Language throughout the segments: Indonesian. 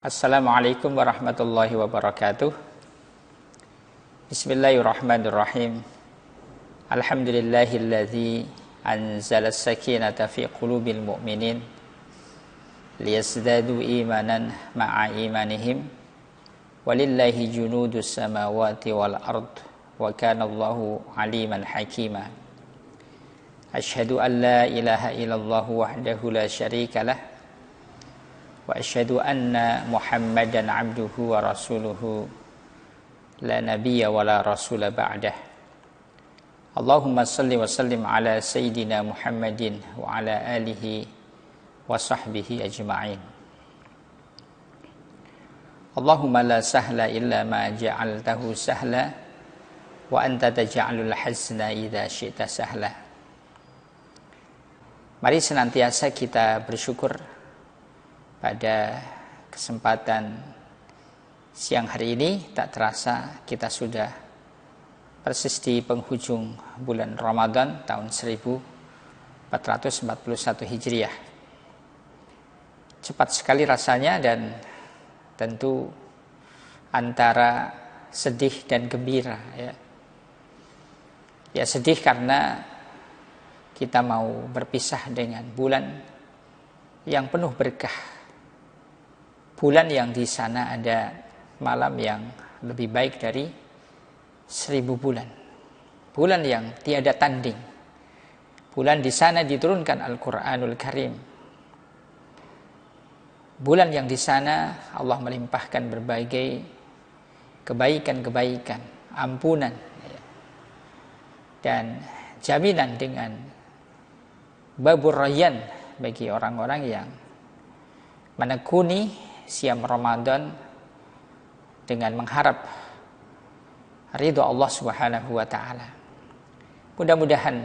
Assalamualaikum warahmatullahi wabarakatuh. Bismillahirrahmanirrahim. Alhamdulillahilladzi anzala as-sakinata fi qulubil mu'minin liyazdadu imanan ma'a imanihim walillahi junudus samawati wal ard wa kana Allahu aliman hakima. Asyhadu an la ilaha illallah wahdahu la syarika lah wa asyhadu anna Muhammadan abduhu wa rasuluhu la nabiyya wa la rasula ba'dah. Allahumma salli wa sallim ala sayyidina Muhammadin wa ala alihi wa sahbihi ajma'in. Allahumma la sahla illa ma ja'altahu sahla wa anta taj'alul hazna idza syi'ta sahla. Mari senantiasa kita bersyukur pada kesempatan siang hari ini. Tak terasa kita sudah persis di penghujung bulan Ramadan tahun 1441 Hijriah. Cepat sekali rasanya dan tentu antara sedih dan gembira. Ya, sedih karena kita mau berpisah dengan bulan yang penuh berkah. Bulan yang di sana ada malam yang lebih baik dari 1000 bulan. Bulan yang tiada tanding. Bulan di sana diturunkan Al-Quranul Karim. Bulan yang di sana Allah melimpahkan berbagai kebaikan-kebaikan, ampunan, dan jaminan dengan babur rayyan bagi orang-orang yang menekuni siam Ramadan dengan mengharap ridho Allah Subhanahu wa taala. Mudah-mudahan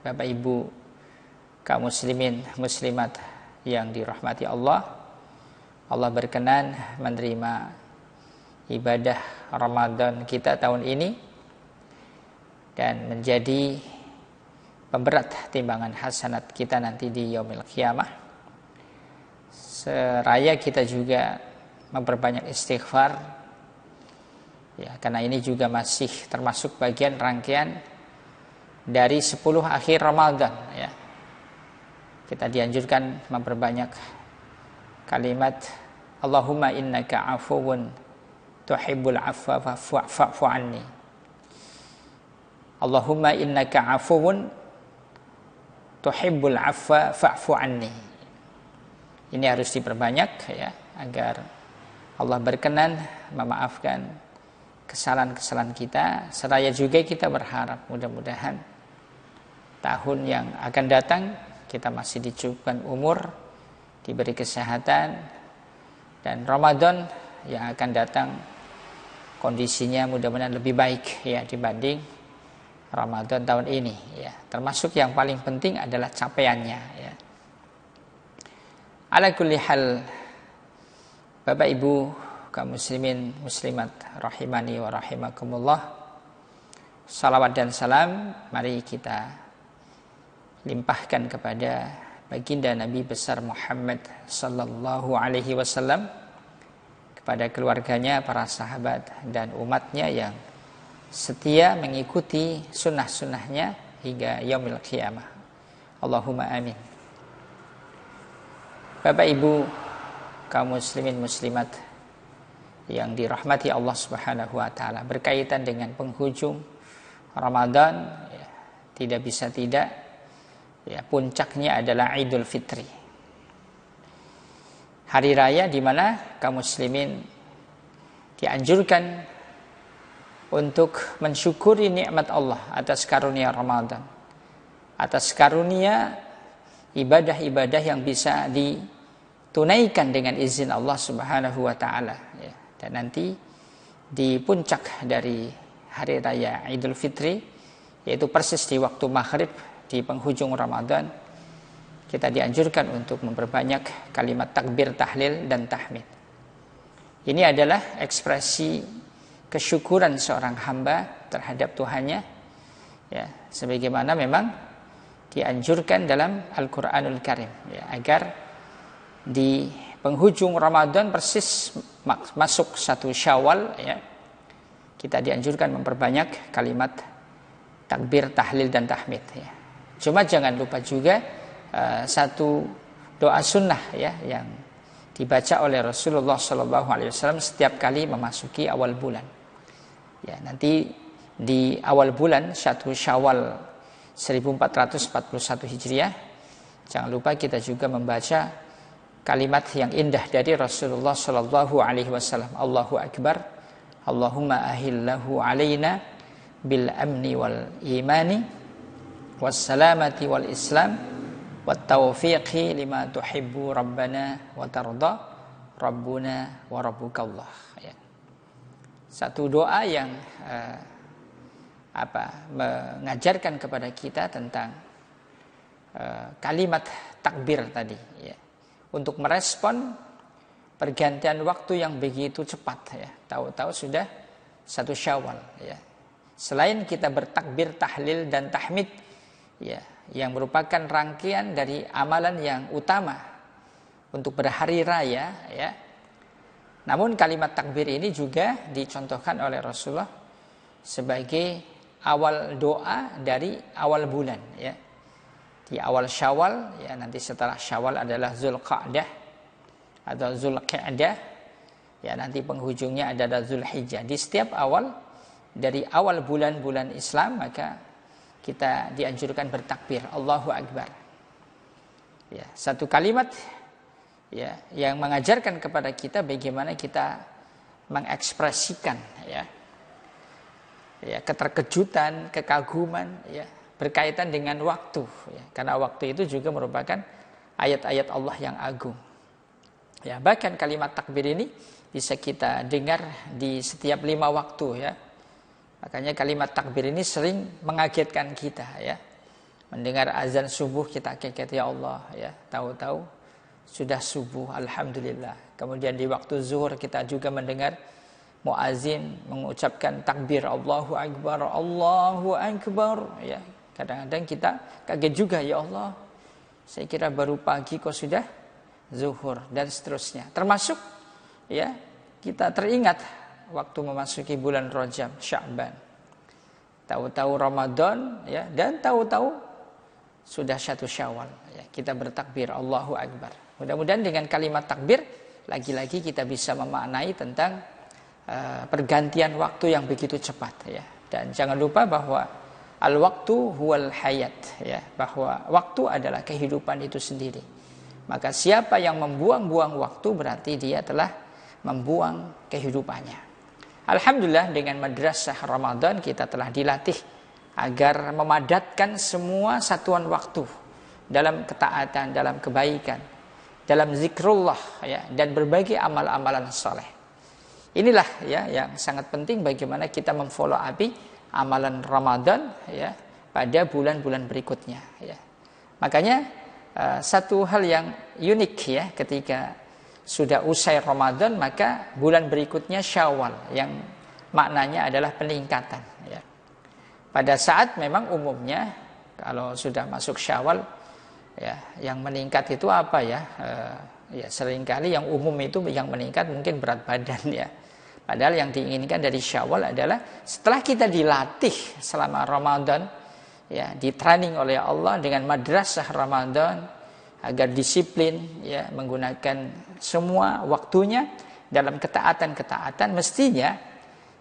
Bapak Ibu kaum muslimin muslimat yang dirahmati Allah, Allah berkenan menerima ibadah Ramadan kita tahun ini dan menjadi pemberat timbangan hasanat kita nanti di yaumil qiyamah. Seraya kita juga memperbanyak istighfar, ya, karena ini juga masih termasuk bagian rangkaian dari 10 akhir Ramadan. Ya. Kita dianjurkan memperbanyak kalimat Allahumma innaka afuwun tuhibbul afwa fa'fu anni. Allahumma innaka afuwun tuhibbul afwa fa'fu anni. Ini harus diperbanyak, ya, agar Allah berkenan memaafkan kesalahan-kesalahan kita. Seraya juga kita berharap mudah-mudahan tahun yang akan datang kita masih dicukupkan umur, diberi kesehatan, dan Ramadan yang akan datang kondisinya mudah-mudahan lebih baik, ya, dibanding Ramadan tahun ini, ya. Termasuk yang paling penting adalah capaiannya, ya. Ala kulli hal, Bapak Ibu kaum muslimin muslimat rahimani wa rahimakumullah, salawat dan salam mari kita limpahkan kepada baginda Nabi besar Muhammad sallallahu alaihi wasallam, kepada keluarganya, para sahabat dan umatnya yang setia mengikuti sunnah-sunnahnya hingga yaumil qiyamah. Allahumma amin. Bapak Ibu kaum muslimin muslimat yang dirahmati Allah Subhanahu wa taala, berkaitan dengan penghujung Ramadan, ya, tidak bisa tidak, ya, puncaknya adalah Idul Fitri. Hari raya di mana kaum muslimin dianjurkan untuk mensyukuri nikmat Allah atas karunia Ramadan, atas karunia ibadah-ibadah yang bisa ditunaikan dengan izin Allah Subhanahu wa taala, ya. Dan nanti di puncak dari hari raya Idul Fitri, yaitu persis di waktu maghrib di penghujung Ramadan, kita dianjurkan untuk memperbanyak kalimat takbir, tahlil, dan tahmid. Ini adalah ekspresi kesyukuran seorang hamba terhadap Tuhannya, ya, sebagaimana memang dianjurkan dalam Al-Quranul Karim, ya, agar di penghujung Ramadan persis masuk 1 Syawal ya, kita dianjurkan memperbanyak kalimat takbir, tahlil dan tahmid ya. Cuma jangan lupa juga satu doa sunnah ya yang dibaca oleh Rasulullah SAW setiap kali memasuki awal bulan. Ya, nanti di awal bulan 1 Syawal 1441 Hijriah, jangan lupa kita juga membaca kalimat yang indah dari Rasulullah SAW. Allahu Akbar, Allahumma ahillahu alaina bil amni wal imani was salamati wal islam wat taufiqi lima tuhibbu rabbana wa tarda rabbuna wa rabbukallah ya. Satu doa yang mengajarkan kepada kita tentang kalimat takbir tadi ya, untuk merespon pergantian waktu yang begitu cepat ya. Tahu-tahu sudah 1 Syawal ya. Selain kita bertakbir, tahlil dan tahmid ya, yang merupakan rangkaian dari amalan yang utama untuk berhari raya ya. Namun kalimat takbir ini juga dicontohkan oleh Rasulullah sebagai awal doa dari awal bulan ya. Di awal Syawal ya, nanti setelah Syawal adalah Zulqa'dah atau Zulqi'dah ya, nanti penghujungnya adalah Zulhijjah. Di setiap awal dari awal bulan-bulan Islam maka kita dianjurkan bertakbir Allahu Akbar. Ya, satu kalimat ya yang mengajarkan kepada kita bagaimana kita mengekspresikan ya keterkejutan, kekaguman ya berkaitan dengan waktu ya, karena waktu itu juga merupakan ayat-ayat Allah yang agung. Ya, bahkan kalimat takbir ini bisa kita dengar di setiap 5 waktu ya. Makanya kalimat takbir ini sering mengagetkan kita ya. Mendengar azan subuh kita kaget, ya Allah ya, tahu-tahu sudah subuh, alhamdulillah. Kemudian di waktu zuhur kita juga mendengar muazin mengucapkan takbir Allahu Akbar, Allahu Akbar ya. Kadang-kadang kita kaget juga, ya Allah, saya kira baru pagi kok sudah zuhur, dan seterusnya. Termasuk ya kita teringat waktu memasuki bulan Rajab, Sya'ban, tahu-tahu Ramadan ya, dan tahu-tahu sudah 1 Syawal ya, kita bertakbir Allahu Akbar. Mudah-mudahan dengan kalimat takbir lagi-lagi kita bisa memaknai tentang pergantian waktu yang begitu cepat ya. Dan jangan lupa bahwa al-waktu huwal hayat ya, bahwa waktu adalah kehidupan itu sendiri. Maka siapa yang membuang-buang waktu berarti dia telah membuang kehidupannya. Alhamdulillah dengan madrasah Ramadan kita telah dilatih agar memadatkan semua satuan waktu dalam ketaatan, dalam kebaikan, dalam zikrullah ya, dan berbagai amal-amalan saleh. Inilah ya yang sangat penting bagaimana kita memfollow up amalan Ramadan ya pada bulan-bulan berikutnya ya. Makanya satu hal yang unik ya, ketika sudah usai Ramadan maka bulan berikutnya Syawal yang maknanya adalah peningkatan ya. Pada saat memang umumnya kalau sudah masuk Syawal ya, yang meningkat itu apa ya? Ya seringkali yang umum itu yang meningkat mungkin berat badan ya. Padahal yang diinginkan dari Syawal adalah setelah kita dilatih selama Ramadan ya, di-training oleh Allah dengan madrasah Ramadan agar disiplin ya, menggunakan semua waktunya dalam ketaatan-ketaatan, mestinya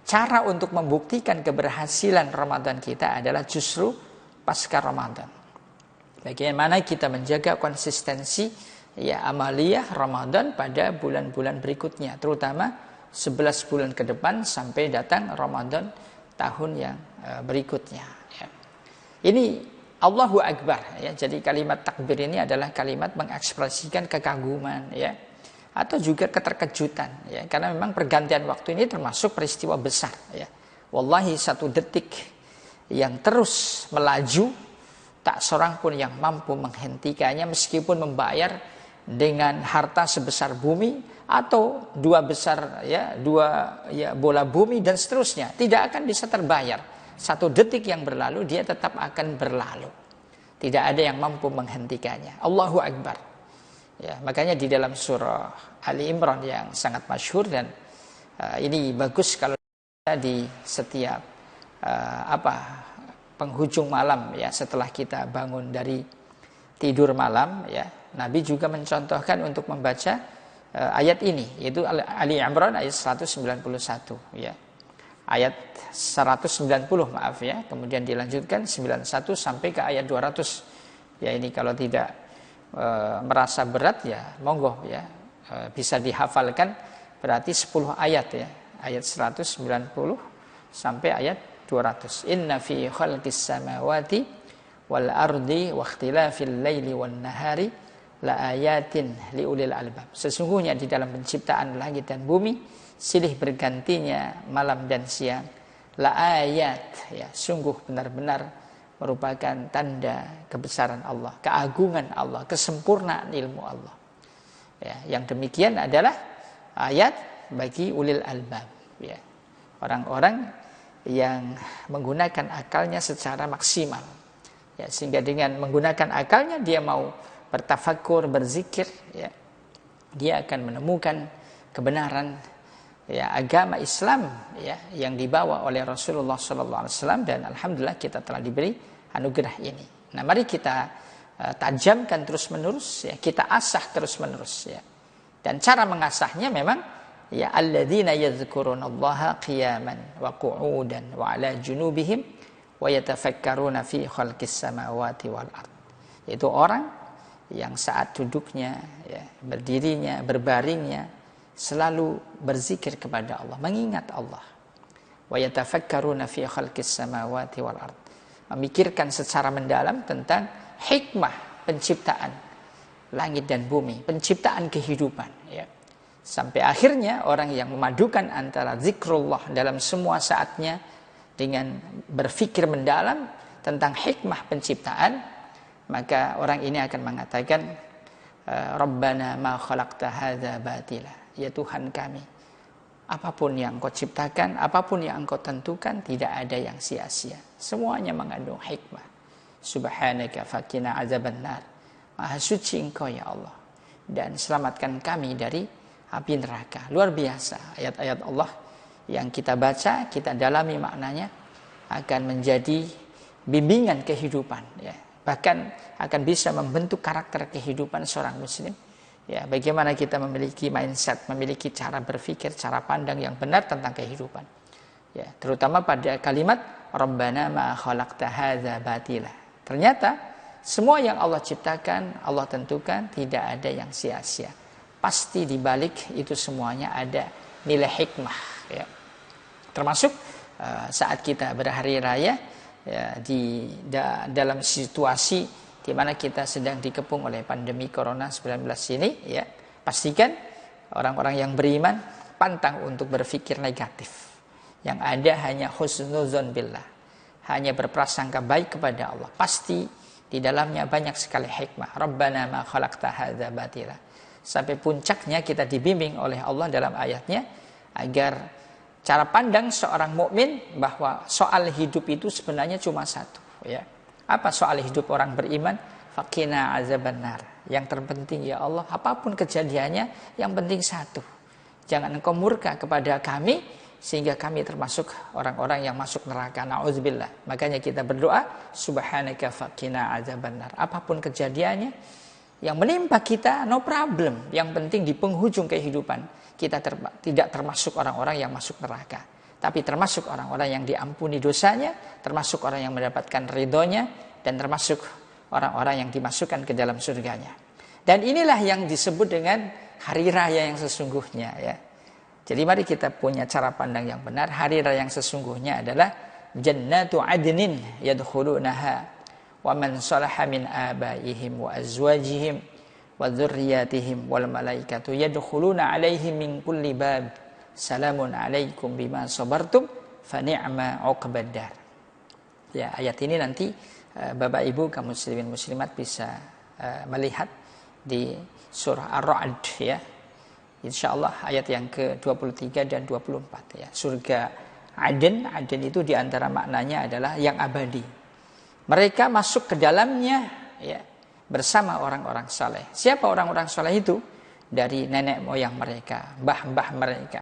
cara untuk membuktikan keberhasilan Ramadan kita adalah justru pasca Ramadan. Bagaimana kita menjaga konsistensi ya amaliyah Ramadan pada bulan-bulan berikutnya, terutama 11 bulan ke depan sampai datang Ramadan tahun yang berikutnya ya. Ini Allahu Akbar ya. Jadi kalimat takbir ini adalah kalimat mengekspresikan kekaguman ya, atau juga keterkejutan ya, karena memang pergantian waktu ini termasuk peristiwa besar ya. Wallahi 1 detik yang terus melaju tak seorang pun yang mampu menghentikannya meskipun membayar dengan harta sebesar bumi atau 2 besar ya, 2 ya bola bumi dan seterusnya, tidak akan bisa terbayar. 1 detik yang berlalu dia tetap akan berlalu. Tidak ada yang mampu menghentikannya. Allahu Akbar. Ya, makanya di dalam surah Ali Imran yang sangat masyhur, dan ini bagus kalau kita di setiap penghujung malam ya, setelah kita bangun dari tidur malam ya, Nabi juga mencontohkan untuk membaca ayat ini, yaitu Ali Imran ayat 191 ya. Ayat 190 maaf ya, kemudian dilanjutkan 91 sampai ke ayat 200. Ya, ini kalau tidak merasa berat ya monggo ya, bisa dihafalkan, berarti 10 ayat ya, ayat 190 sampai ayat 200. Inna fi khalqis samawati wal ardi wa ikhtilafil laili wan nahari la ayatin liulil albab. Sesungguhnya di dalam penciptaan langit dan bumi, silih bergantinya malam dan siang, la ayat ya, sungguh benar-benar merupakan tanda kebesaran Allah, keagungan Allah, kesempurnaan ilmu Allah. Ya, yang demikian adalah ayat bagi ulil albab. Ya, orang-orang yang menggunakan akalnya secara maksimal. Ya, sehingga dengan menggunakan akalnya dia mau bertafakur, berzikir, ya, dia akan menemukan kebenaran ya agama Islam ya yang dibawa oleh Rasulullah SAW, dan alhamdulillah kita telah diberi anugerah ini. Nah, mari kita tajamkan terus-menerus ya, kita asah terus-menerus ya. Dan cara mengasahnya memang ya alladzina yadhkurunallaha qiyaman wa qu'udan wa 'ala junubihim wa yatafakkaruna fi khalqis samawati wal ard. Yaitu orang yang saat duduknya ya, berdirinya, berbaringnya selalu berzikir kepada Allah, mengingat Allah. Wa yatafakkaruna fi khalqis samawati wal ard. Memikirkan secara mendalam tentang hikmah penciptaan langit dan bumi, penciptaan kehidupan ya. Sampai akhirnya orang yang memadukan antara zikrullah dalam semua saatnya dengan berpikir mendalam tentang hikmah penciptaan, maka orang ini akan mengatakan Rabbana ma khalaqta hadza batila. Ya Tuhan kami, apapun yang Engkau ciptakan, apapun yang Engkau tentukan, tidak ada yang sia-sia. Semuanya mengandung hikmah. Subhanaka faqina azabannar. Maha suci Engkau ya Allah, dan selamatkan kami dari api neraka. Luar biasa ayat-ayat Allah yang kita baca, kita dalami maknanya, akan menjadi bimbingan kehidupan ya. Bahkan akan bisa membentuk karakter kehidupan seorang muslim. Ya, bagaimana kita memiliki mindset, memiliki cara berpikir, cara pandang yang benar tentang kehidupan. Ya, terutama pada kalimat Rabbana ma khalaqta hadza batila. Ternyata semua yang Allah ciptakan, Allah tentukan, tidak ada yang sia-sia. Pasti di balik itu semuanya ada nilai hikmah ya. Termasuk saat kita berhari raya ya, dalam situasi di mana kita sedang dikepung oleh pandemi Corona 19 ini ya, pastikan orang-orang yang beriman pantang untuk berpikir negatif. Yang ada hanya husnuzon billah, hanya berprasangka baik kepada Allah. Pasti di dalamnya banyak sekali hikmah. Rabbana ma khalaqta hadza batila. Sampai puncaknya kita dibimbing oleh Allah dalam ayatnya agar cara pandang seorang mukmin bahwa soal hidup itu sebenarnya cuma satu ya. Apa soal hidup orang beriman? Faqina azabannar. Yang terpenting ya Allah, apapun kejadiannya, yang penting satu. Jangan Engkau murka kepada kami sehingga kami termasuk orang-orang yang masuk neraka. Na'udzubillah. Makanya kita berdoa, subhanaka faqina azabannar. Apapun kejadiannya yang menimpa kita, no problem. Yang penting di penghujung kehidupan kita tidak termasuk orang-orang yang masuk neraka, tapi termasuk orang-orang yang diampuni dosanya, termasuk orang yang mendapatkan ridhonya, dan termasuk orang-orang yang dimasukkan ke dalam surganya. Dan inilah yang disebut dengan hari raya yang sesungguhnya ya. Jadi mari kita punya cara pandang yang benar. Hari raya yang sesungguhnya adalah jannatu adnin yadkhulunaha wa man salaha min abaihim wa azwajihim wa dzurriyyatihim wal malaikatu yadkhuluna alaihim min kulli bab. Salamun alaikum bima sabartum fa ni'ma uqbaddar. Ya, ayat ini nanti Bapak Ibu kaum muslimin muslimat bisa melihat di surah Ar-Ra'd ya. Insyaallah ayat yang ke-23 dan 24 ya. Surga Aden itu di antara maknanya adalah yang abadi. Mereka masuk ke dalamnya ya bersama orang-orang saleh. Siapa orang-orang saleh itu? Dari nenek moyang mereka, mbah-mbah mereka.